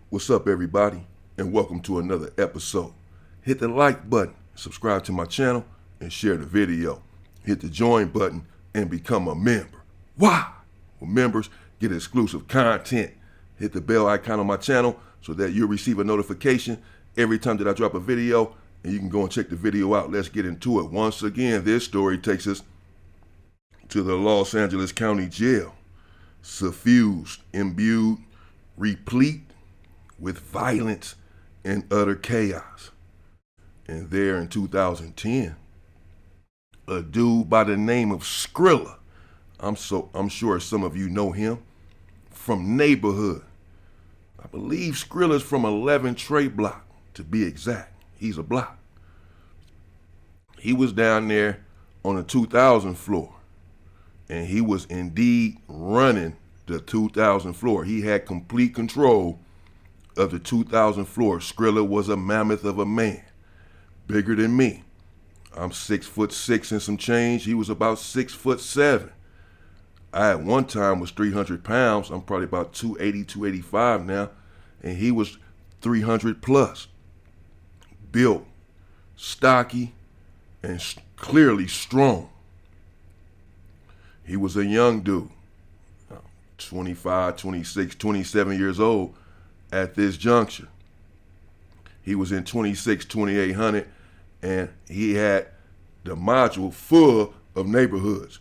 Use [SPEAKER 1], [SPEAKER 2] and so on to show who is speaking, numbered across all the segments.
[SPEAKER 1] What's up, everybody, and welcome to another episode. Hit the like button, subscribe to my channel, and share the video. Hit the join button and become a member. Why? Well, members get exclusive content. Hit the bell icon on my channel so that you'll receive a notification every time that I drop a video, and you can go and check the video out. Let's get into it. Once again, this story takes us to the Los Angeles County Jail. Suffused, imbued, replete with violence and utter chaos. And there in 2010, a dude by the name of Skrilla, I'm sure some of you know him, from Neighborhood. I believe Skrilla's from 11 Trey Block, to be exact. He's a block. He was down there on the 2000 floor, and he was indeed running the 2000 floor. He had complete control of the 2000 floor. Skrilla was a mammoth of a man, bigger than me. I'm 6'6" and some change. He was about 6'7". I at one time was 300 pounds. I'm probably about 280, 285 now, and he was 300 plus. Built, stocky, and clearly strong. He was a young dude, 25, 26, 27 years old at this juncture. He was in 2800, and he had the module full of neighborhoods.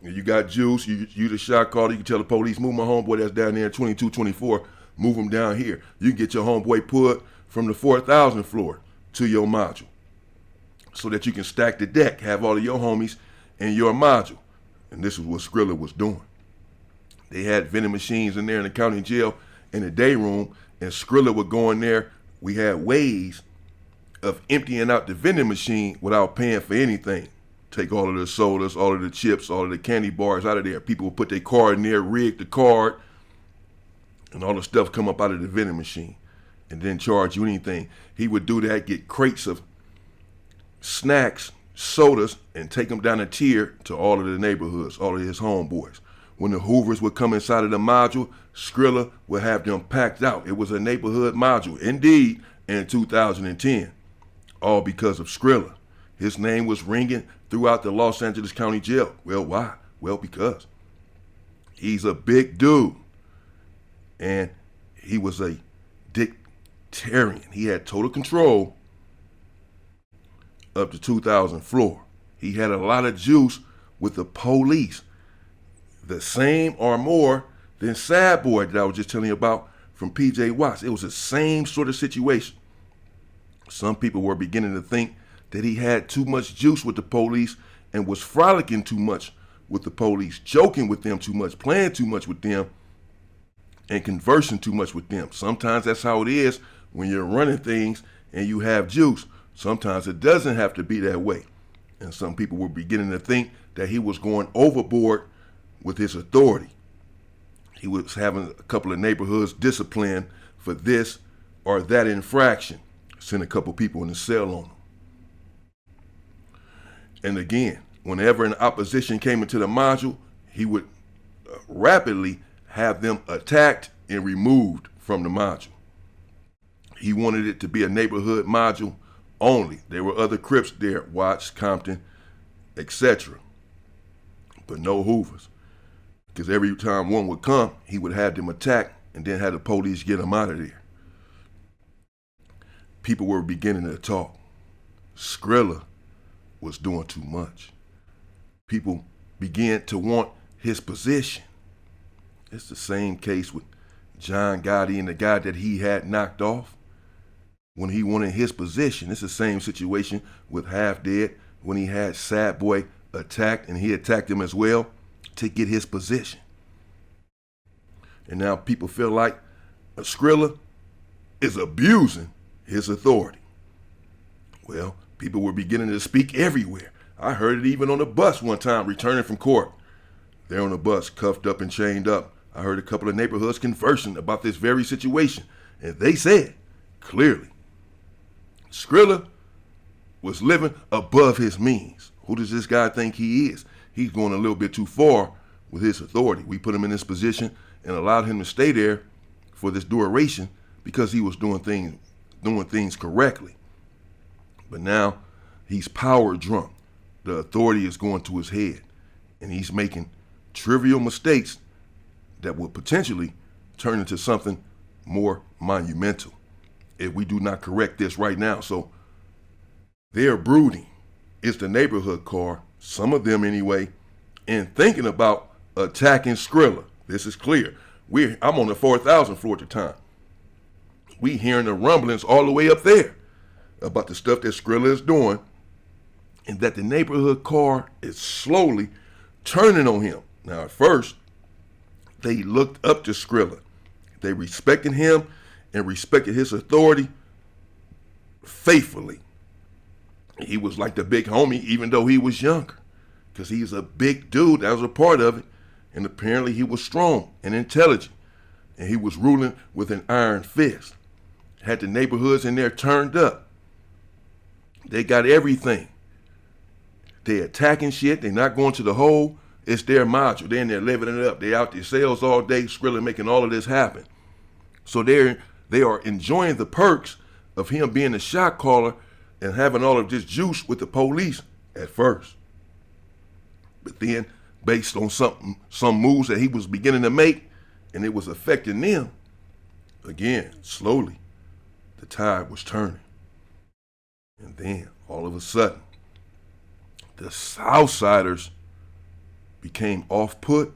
[SPEAKER 1] You got juice, you the shot caller, you can tell the police, move my homeboy that's down there in 2224, move him down here. You can get your homeboy pulled from the 4000 floor to your module so that you can stack the deck, have all of your homies in your module. And this is what Skrilla was doing. They had vending machines in there in the county jail in the day room, and Skrilla would go in there. We had ways of emptying out the vending machine without paying for anything. Take all of the sodas, all of the chips, all of the candy bars out of there. People would put their card in there, rig the card, and all the stuff come up out of the vending machine and then charge you anything. He would do that, get crates of snacks, sodas, and take them down a tier to all of the neighborhoods, all of his homeboys. When the Hoovers would come inside of the module, Skrilla would have them packed out. It was a neighborhood module, indeed, in 2010, all because of Skrilla. His name was ringing throughout the Los Angeles County Jail. Well, why? Well, because he's a big dude, and he was a dictatorial. He had total control of the 2000 floor. He had a lot of juice with the police, the same or more than Sad Boy that I was just telling you about from PJ Watts. It was the same sort of situation. Some people were beginning to think that he had too much juice with the police and was frolicking too much with the police, joking with them too much, playing too much with them, and conversing too much with them. Sometimes that's how it is when you're running things and you have juice. Sometimes it doesn't have to be that way. And some people were beginning to think that he was going overboard with his authority. He was having a couple of neighborhoods disciplined for this or that infraction. Sent a couple people in the cell on him. And again, whenever an opposition came into the module, he would rapidly have them attacked and removed from the module. He wanted it to be a neighborhood module only. There were other Crips there, Watts, Compton, etc. But no Hoovers. Because every time one would come, he would have them attack and then have the police get them out of there. People were beginning to talk. Skrilla was doing too much. People began to want his position. It's the same case with John Gotti and the guy that he had knocked off. When he wanted his position, it's the same situation with Half Dead when he had Sad Boy attacked and he attacked him as well to get his position. And now people feel like Skrilla is abusing his authority. Well, people were beginning to speak everywhere. I heard it even on the bus one time returning from court. They're on the bus, cuffed up and chained up. I heard a couple of neighborhoods conversing about this very situation. And they said, clearly, Skrilla was living above his means. Who does this guy think he is? He's going a little bit too far with his authority. We put him in this position and allowed him to stay there for this duration because he was doing things correctly. But now he's power drunk. The authority is going to his head, and he's making trivial mistakes that will potentially turn into something more monumental if we do not correct this right now. So they're brooding. It's the neighborhood car, some of them anyway, and thinking about attacking Skrilla. This is clear. I'm on the 4,000 floor at the time. We hearing the rumblings all the way up there about the stuff that Skrilla is doing, and that the neighborhood car is slowly turning on him. Now, at first, they looked up to Skrilla. They respected him and respected his authority faithfully. He was like the big homie, even though he was younger, because he's a big dude. That was a part of it. And apparently he was strong and intelligent, and he was ruling with an iron fist. Had the neighborhoods in there turned up. They got everything. They attacking shit. They not going to the hole. It's their module. They're in there living it up. They out there sales all day, Skrilla making all of this happen. So they are enjoying the perks of him being a shot caller and having all of this juice with the police at first. But then, based on some moves that he was beginning to make, and it was affecting them, again, slowly, the tide was turning. And then, all of a sudden, the SouthSiders became off-put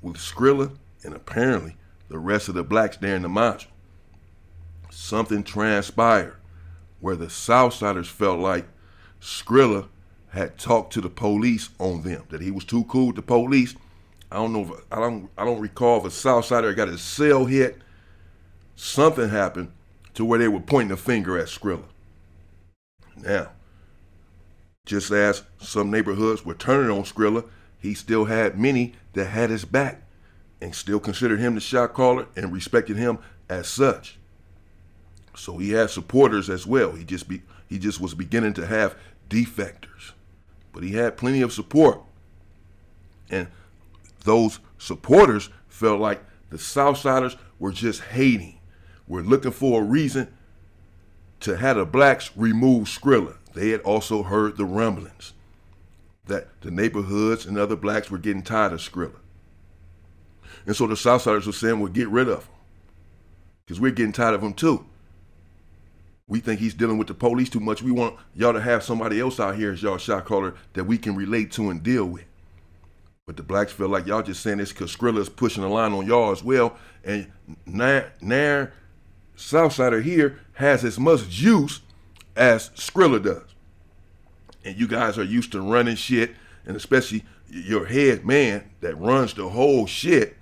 [SPEAKER 1] with Skrilla and apparently the rest of the blacks there in the module. Something transpired where the SouthSiders felt like Skrilla had talked to the police on them, that he was too cool with the police. I don't recall if a SouthSider got his cell hit. Something happened to where they were pointing a finger at Skrilla. Now, just as some neighborhoods were turning on Skrilla, he still had many that had his back and still considered him the shot caller and respected him as such. So he had supporters as well. He just was beginning to have defectors. But he had plenty of support. And those supporters felt like the SouthSiders were just hating. We're looking for a reason to have the blacks remove Skrilla. They had also heard the rumblings that the neighborhoods and other blacks were getting tired of Skrilla. And so the SouthSiders were saying, well, get rid of him, because we're getting tired of him too. We think he's dealing with the police too much. We want y'all to have somebody else out here as y'all shot caller that we can relate to and deal with. But the blacks feel like y'all just saying this because Skrilla is pushing the line on y'all as well. And Nair SouthSider here has as much juice as Skrilla does. And you guys are used to running shit, and especially your head man that runs the whole shit.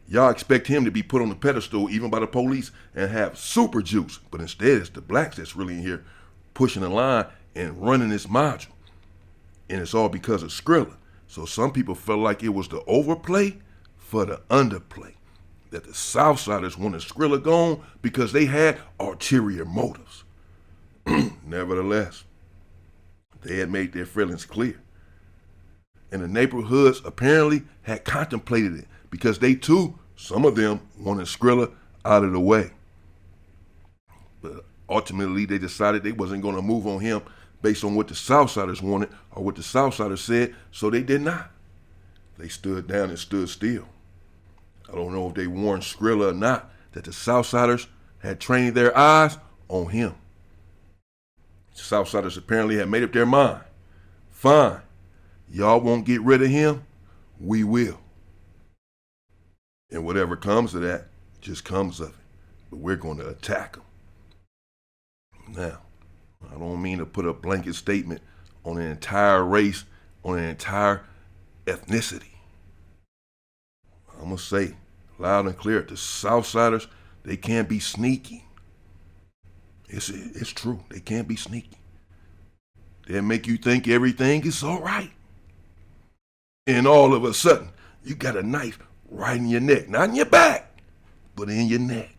[SPEAKER 1] Y'all expect him to be put on the pedestal even by the police and have super juice. But instead, it's the blacks that's really in here pushing the line and running this module. And it's all because of Skrilla. So some people felt like it was the overplay for the underplay. That the SouthSiders wanted Skrilla gone because they had ulterior motives. Nevertheless, they had made their feelings clear. And the neighborhoods apparently had contemplated it because they too, some of them wanted Skrilla out of the way. But ultimately, they decided they wasn't going to move on him based on what the SouthSiders wanted or what the SouthSiders said, so they did not. They stood down and stood still. I don't know if they warned Skrilla or not that the SouthSiders had trained their eyes on him. The SouthSiders apparently had made up their mind. Fine, y'all won't get rid of him, we will. And whatever comes of that, just comes of it. But we're going to attack him. Now, I don't mean to put a blanket statement on an entire race, on an entire ethnicity. I'm going to say loud and clear, the SouthSiders, they can't be sneaky. It's true. They can't be sneaky. They'll make you think everything is all right. And all of a sudden, you got a knife right in your neck. Not in your back, but in your neck.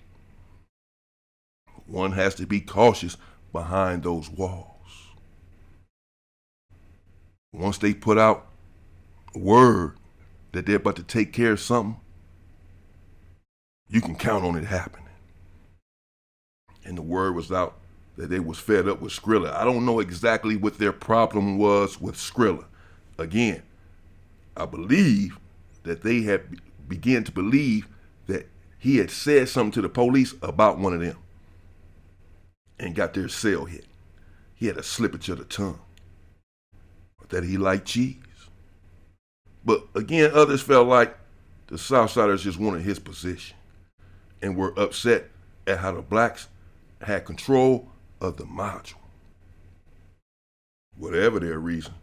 [SPEAKER 1] One has to be cautious behind those walls. Once they put out word that they're about to take care of something, you can count on it happening. and the word was out that they was fed up with Skrilla. I don't know exactly what their problem was with Skrilla. Again, I believe that they had began to believe that he had said something to the police about one of them and got their cell hit. He had a slippage of the tongue, that he liked cheese. But again, others felt like the SouthSiders just wanted his position and were upset at how the blacks had control of the module. Whatever their reason,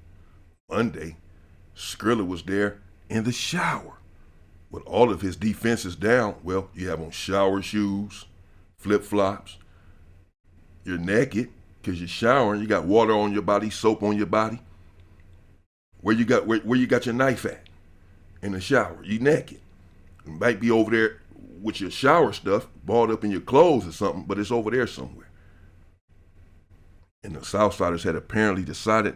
[SPEAKER 1] one day, Skrilla was there in the shower with all of his defenses down. Well, you have on shower shoes, flip-flops, you're naked because you're showering, you got water on your body, soap on your body. Where you got your knife at? In the shower. You naked. You might be over there with your shower stuff balled up in your clothes or something, but it's over there somewhere. And the SouthSiders had apparently decided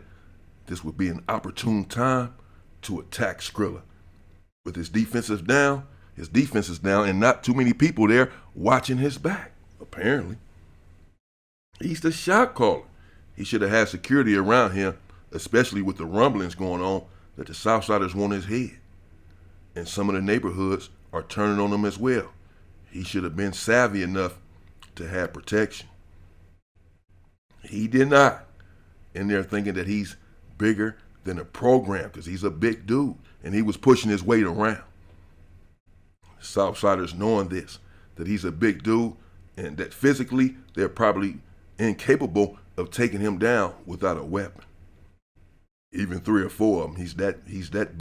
[SPEAKER 1] this would be an opportune time to attack Skrilla. With his defense is down, and not too many people there watching his back, apparently. He's the shot caller. He should have had security around him, especially with the rumblings going on that the SouthSiders want his head. And some of the neighborhoods are turning on him as well. He should have been savvy enough to have protection. He did not. And they're thinking that he's bigger than a program because he's a big dude and he was pushing his weight around. SouthSiders knowing this, that he's a big dude and that physically they're probably incapable of taking him down without a weapon. Even 3 or 4 of them, he's that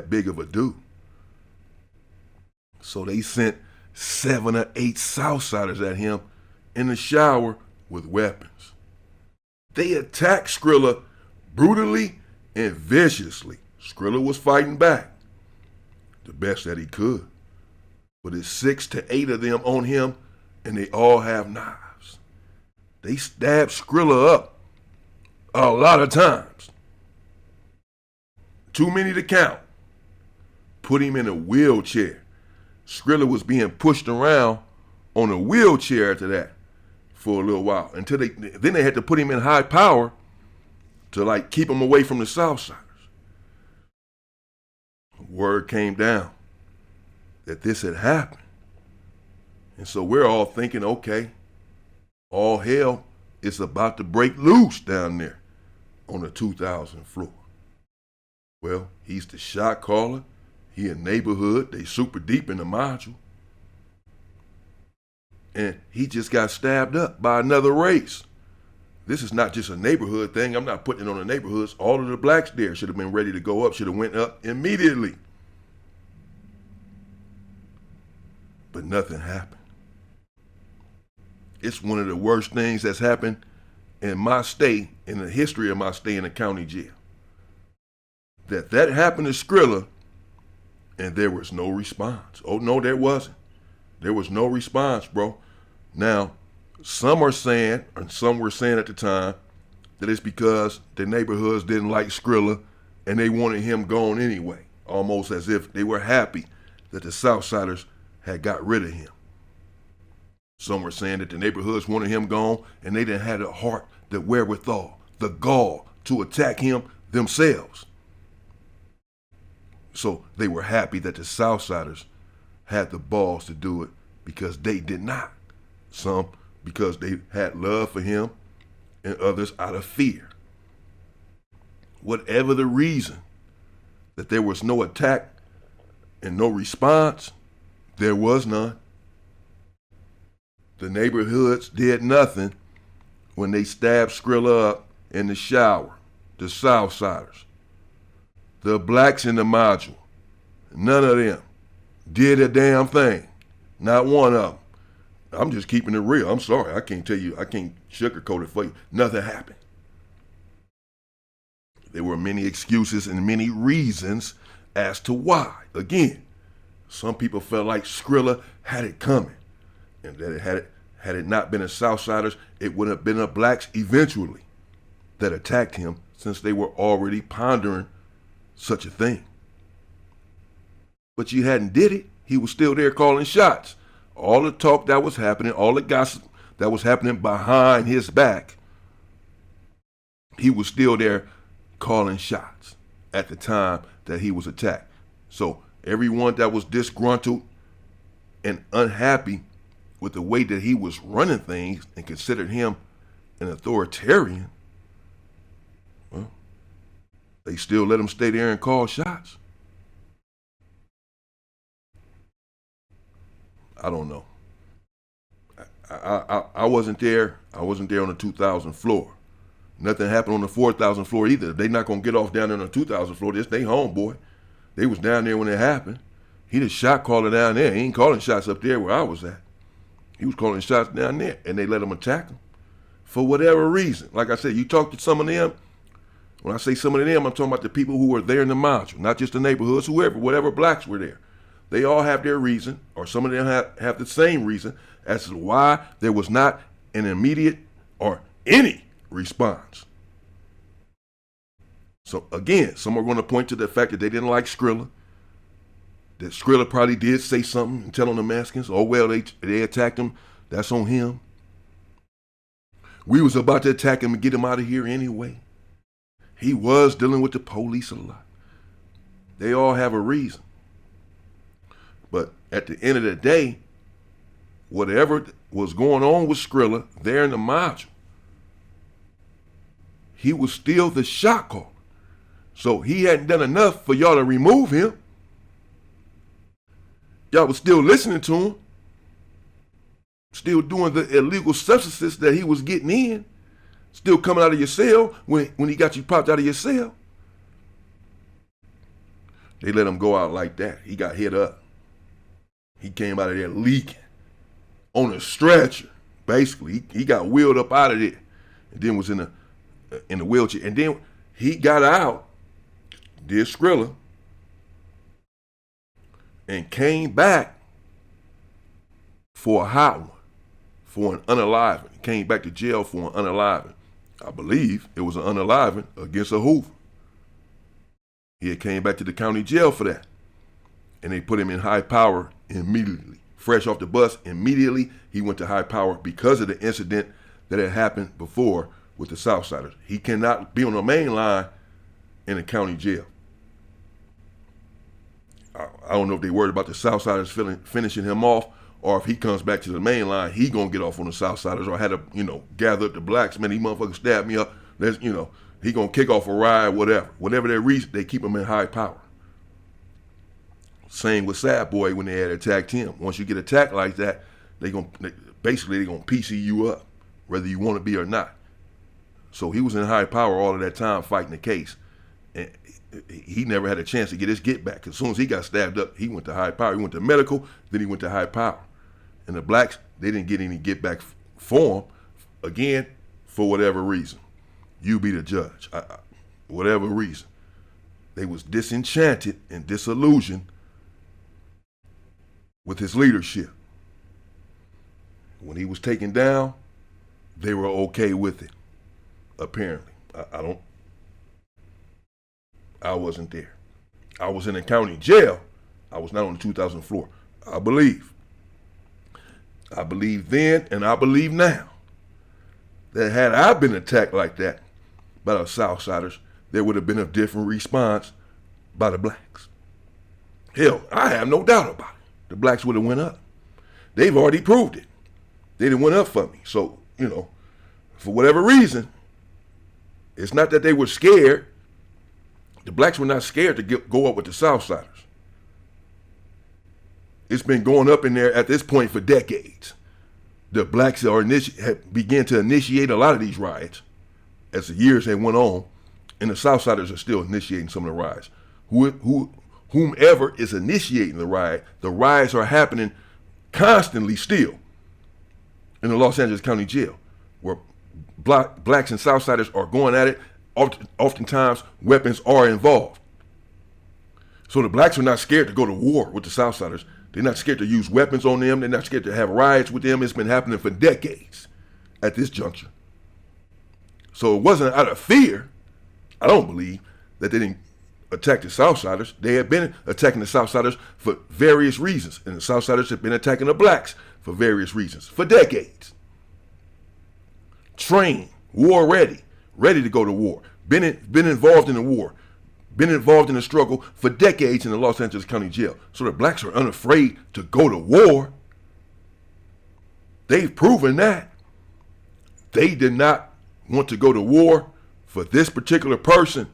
[SPEAKER 1] big of a dude. So they sent 7 or 8 SouthSiders at him in the shower with weapons. They attacked Skrilla brutally and viciously. Skrilla was fighting back the best that he could. But it's 6 to 8 of them on him, and they all have knives. They stabbed Skrilla up a lot of times. Too many to count. Put him in a wheelchair. Skrilla was being pushed around on a wheelchair after that for a little while. Then they had to put him in high power to keep him away from the SouthSiders. Word came down that this had happened. And so we're all thinking, okay, all hell is about to break loose down there on the 2000 floor. Well, he's the shot caller. He in neighborhood. They super deep in the module. And he just got stabbed up by another race. This is not just a neighborhood thing. I'm not putting it on the neighborhoods. All of the blacks there should have been ready to go up, should have went up immediately. But nothing happened. It's one of the worst things that's happened in my stay, in the history of my stay in the county jail. That happened to Skrilla, and there was no response. Oh, no, there wasn't. There was no response, bro. Now, some are saying, and some were saying at the time, that it's because the neighborhoods didn't like Skrilla and they wanted him gone anyway, almost as if they were happy that the SouthSiders had got rid of him. Some were saying that the neighborhoods wanted him gone and they didn't have the heart, the wherewithal, the gall to attack him themselves. So they were happy that the SouthSiders had the balls to do it because they did not. Some because they had love for him, and others out of fear. Whatever the reason that there was no attack and no response, there was none. The neighborhoods did nothing when they stabbed Skrilla up in the shower, the SouthSiders. The blacks in the module, none of them did a damn thing. Not one of them. I'm just keeping it real. I'm sorry. I can't tell you. I can't sugarcoat it for you. Nothing happened. There were many excuses and many reasons as to why. Again, some people felt like Skrilla had it coming, and that had it not been a SouthSiders, it would have been the blacks eventually that attacked him, since they were already pondering such a thing. But you hadn't did it. He was still there calling shots. All the talk that was happening, all the gossip that was happening behind his back, he was still there calling shots at the time that he was attacked. So everyone that was disgruntled and unhappy with the way that he was running things and considered him an authoritarian, well, they still let him stay there and call shots. I don't know. I wasn't there. I wasn't there on the 2,000 floor. Nothing happened on the 4,000 floor either. They not gonna get off down there on the 2,000 floor. This they homeboy. They was down there when it happened. He the shot caller down there. He ain't calling shots up there where I was at. He was calling shots down there, and they let him attack him for whatever reason. Like I said, you talk to some of them. When I say some of them, I'm talking about the people who were there in the module, not just the neighborhoods, whoever, whatever blacks were there. They all have their reason, or some of them have the same reason as to why there was not an immediate or any response. So again, some are going to point to the fact that they didn't like Skrilla, that Skrilla probably did say something and tell on the Mexicans, oh well, they attacked him, that's on him. We was about to attack him and get him out of here anyway. He was dealing with the police a lot. They all have a reason. But at the end of the day, whatever was going on with Skrilla there in the module, he was still the shot caller. So he hadn't done enough for y'all to remove him. Y'all was still listening to him, still doing the illegal substances that he was getting in, still coming out of your cell when he got you popped out of your cell. They let him go out like that. He got hit up. He came out of there leaking on a stretcher. Basically, he got wheeled up out of there, and then was in the wheelchair. And then he got out, did Skrilla, and came back for a hot one, for an unaliving. He came back to jail for an unaliving. I believe it was an unaliving against a Hoover. He had came back to the county jail for that. And they put him in high power immediately. Fresh off the bus, immediately he went to high power because of the incident that had happened before with the SouthSiders. He cannot be on the main line in a county jail. I don't know if they worried about the SouthSiders finishing him off, or if he comes back to the main line, he gonna get off on the SouthSiders, or had to, gather up the blacks. Man, these motherfuckers stabbed me up. He gonna kick off a riot, whatever. Whatever their reason, they keep him in high power. Same with Sad Boy when they had attacked him. Once you get attacked like that, they're gonna PC you up, whether you want to be or not. So he was in high power all of that time fighting the case, and he never had a chance to get his get back. As soon as he got stabbed up, he went to high power. He went to medical, then he went to high power. And the blacks, they didn't get any get back for him, again, for whatever reason. You be the judge. Whatever reason. They was disenchanted and disillusioned with his leadership. When he was taken down, they were okay with it, apparently. I wasn't there. I was in the county jail. I was not on the 2,000 floor. I believe then, and I believe now, that had I been attacked like that by the SouthSiders, there would have been a different response by the blacks. Hell, I have no doubt about it. The blacks would have went up. They've already proved it. They didn't went up for me. So, for whatever reason, it's not that they were scared. The blacks were not scared to go up with the SouthSiders. It's been going up in there at this point for decades. The blacks have began to initiate a lot of these riots as the years have went on, and the SouthSiders are still initiating some of the riots. Whomever is initiating the riots are happening constantly still in the Los Angeles County Jail, where blacks and SouthSiders are going at it. Oftentimes, weapons are involved. So the blacks are not scared to go to war with the SouthSiders. They're not scared to use weapons on them. They're not scared to have riots with them. It's been happening for decades at this juncture. So it wasn't out of fear, I don't believe, that they didn't attack the SouthSiders. They had been attacking the SouthSiders for various reasons. And the SouthSiders have been attacking the blacks for various reasons for decades. trained, war ready, ready to go to war, been involved in the war, been involved in the struggle for decades in the Los Angeles County Jail. So the blacks are unafraid to go to war. They've proven that. They did not want to go to war for this particular person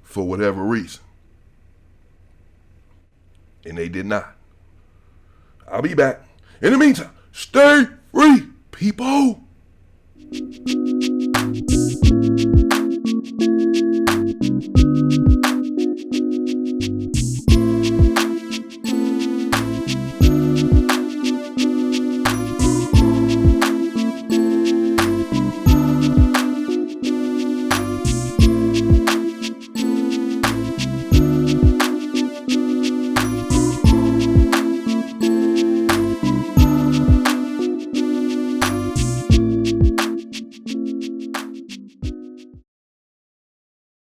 [SPEAKER 1] for whatever reason. And they did not. I'll be back. In the meantime, stay free, people.